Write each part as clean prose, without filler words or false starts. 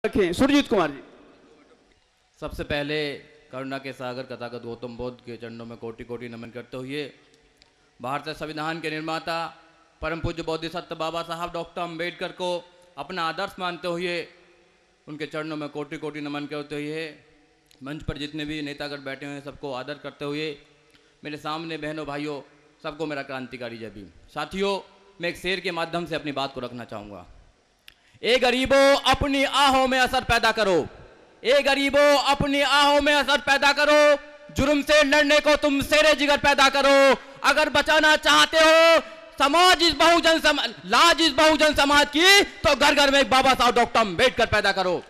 रखें सुरजीत कुमार जी। सबसे पहले करुणा के सागर कथागत गौतम बुद्ध के चरणों में कोटि कोटि नमन करते हुए भारतीय संविधान के निर्माता परम पूज्य बोधिसत्व बाबा साहब डॉक्टर अम्बेडकर को अपना आदर्श मानते हुए उनके चरणों में कोटि कोटि नमन करते हुए मंच पर जितने भी नेतागण बैठे हुए हैं सबको आदर करते हुए मेरे सामने बहनों भाइयों सबको मेरा क्रांतिकारी जय भीम। साथियों, मैं एक शेर के माध्यम से अपनी बात को रखना चाहूँगा। ए गरीबों अपनी आहों में असर पैदा करो, ए गरीबों अपनी आहों में असर पैदा करो, जुर्म से लड़ने को तुम शेरे जिगर पैदा करो। अगर बचाना चाहते हो समाज इस बहुजन लाज इस बहुजन समाज की, तो घर घर में एक बाबा साहब डॉक्टर अम्बेडकर पैदा करो।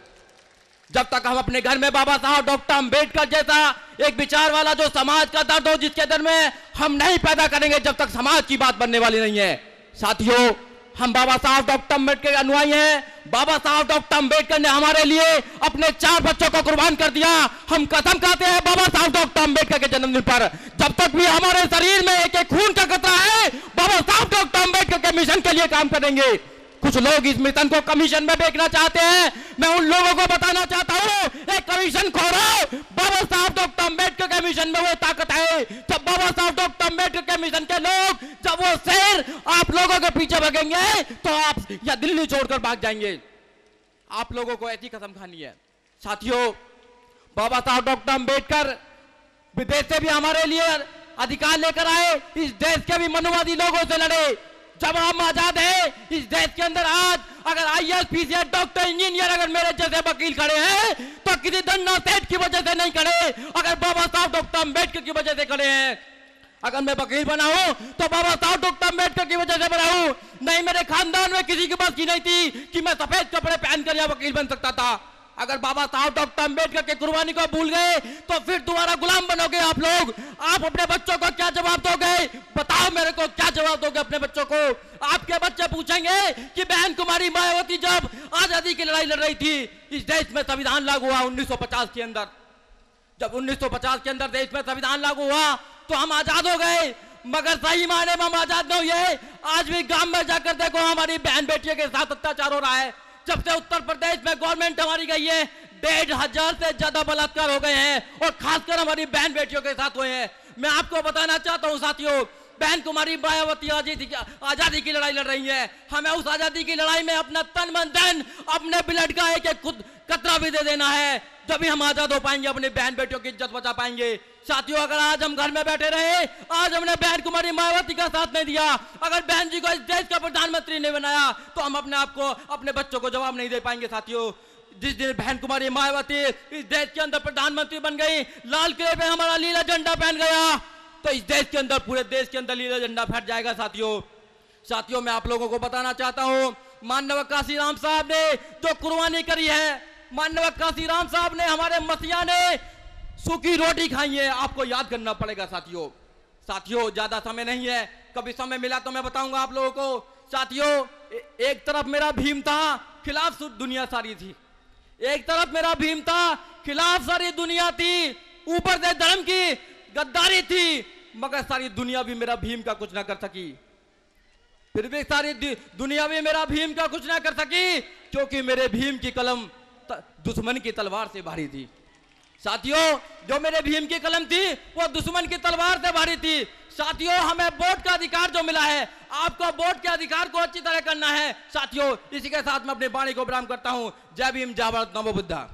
जब तक हम अपने घर में बाबा साहब डॉक्टर अम्बेडकर जैसा एक विचार वाला जो समाज का दर्द हो जिसके दर में हम नहीं पैदा करेंगे, जब तक समाज की बात बनने वाली नहीं है। साथियों, हम बाबा साहब डॉक्टर अम्बेडकर के अनुयायी हैं। बाबा साहब डॉक्टर अम्बेडकर ने हमारे लिए अपने 4 बच्चों को कुर्बान कर दिया। हम कसम खाते हैं बाबा साहब डॉक्टर अम्बेडकर के जन्मदिन पर, जब तक भी हमारे शरीर में एक एक खून का कतरा है, बाबा साहब डॉक्टर अम्बेडकर के मिशन के लिए काम करेंगे। कुछ लोग इस मिशन को कमीशन में बेचना चाहते हैं। मैं उन लोगों को बताना चाहता हूं, एक कमीशन खोरो। बाबा साहब डॉक्टर अम्बेडकर के मिशन में वो ताकत है। जब बाबा साहब डॉक्टर अम्बेडकर के मिशन के लोग, जब वो शेर आप लोगों के पीछे भगेंगे तो आप या दिल्ली छोड़कर भाग जाएंगे। आप लोगों को ऐसी कसम खानी है। साथियों, बाबा साहब डॉक्टर अम्बेडकर विदेश से भी हमारे लिए अधिकार लेकर आए, इस देश के भी मनुवादी लोगों से लड़े। जब हम आजाद हैं इस देश के अंदर, आज अगर आईएएस पीसीएस डॉक्टर इंजीनियर अगर मेरे जैसे वकील खड़े हैं तो किसी दन्ना सेठ की वजह से नहीं खड़े, अगर बाबा साहब डॉक्टर अम्बेडकर की वजह से खड़े हैं। अगर मैं वकील बना हूं तो बाबा साहब डॉक्टर अम्बेडकर की वजह से बना हूं। नहीं, मेरे खानदान में किसी के पास की नहीं थी कि मैं सफेद कपड़े पहनकर या वकील बन सकता था। अगर बाबा साहब डॉक्टर अम्बेडकर के कुर्बानी को भूल गए तो फिर दोबारा गुलाम बनोगे आप लोग। आप अपने बच्चों को क्या जवाब दोगे? बताओ मेरे को, क्या जवाब दोगे अपने बच्चों को? आपके बच्चे पूछेंगे कि बहन कुमारी मायावती जब आजादी की लड़ाई लड़ रही थी, इस देश में संविधान लागू हुआ 1950 के अंदर, जब 1950 के अंदर देश में संविधान लागू हुआ तो हम आजाद हो गए, मगर सही मायने में हम आजाद नहीं हुए। आज भी गांव में जाकर देखो, हमारी बहन बेटियों के साथ अत्याचार हो रहा है। जब से उत्तर प्रदेश में गवर्नमेंट हमारी गई है, 1500 से ज्यादा बलात्कार हो गए हैं और खासकर हमारी बहन बेटियों के साथ हुए हैं। मैं आपको बताना चाहता हूं साथियों, बहन कुमारी मायावती आजादी की लड़ाई लड़ रही है। हमें उस आजादी की लड़ाई में अपना तन मन धन, अपने ब्लड का एक एक खुद कतरा भी दे देना है, तभी हम आजाद हो पाएंगे, अपनी बहन बेटियों की इज्जत बचा पाएंगे। साथियों, अगर आज हम घर में बैठे रहे, आज हमने बहन कुमारी मायावती का साथ नहीं दिया, अगर बहन जी को इस देश का प्रधानमंत्री नहीं बनाया, तो हम अपने आप को, अपने बच्चों को जवाब नहीं दे पाएंगे। साथियों, जिस दिन बहन कुमारी मायावती इस देश के अंदर प्रधानमंत्री बन गई, लाल किले पे हमारा लीला झंडा पहन गया, तो इस देश के अंदर, पूरे देश के अंदर लीला झंडा फट जाएगा। साथियों, मैं आप लोगों को बताना चाहता हूं, माननीय काशीराम साहब ने जो कुर्बानी करी है, माननीय काशीराम साहब ने, हमारे मसीहा ने सूखी रोटी खाई है, आपको याद करना पड़ेगा। साथियों, ज्यादा समय नहीं है, कभी समय मिला तो मैं बताऊंगा आप लोगों को। साथियों, एक तरफ मेरा भीम था, खिलाफ दुनिया सारी थी। एक तरफ मेरा भीम था, खिलाफ सारी दुनिया थी, ऊपर से धर्म की गद्दारी थी, मगर सारी दुनिया भी मेरा भीम का कुछ ना कर सकी। फिर भी सारी दुनिया भी मेरा भीम का कुछ ना कर सकी, क्योंकि मेरे भीम की कलम दुश्मन की तलवार से भारी थी। साथियों, जो मेरे भीम की कलम थी वो दुश्मन की तलवार से भारी थी। साथियों, हमें वोट का अधिकार जो मिला है, आपको वोट के अधिकार को अच्छी तरह करना है। साथियों, इसी के साथ मैं अपनी वाणी को विराम करता हूं। जय भीम, जय भारत, नमो बुद्धा।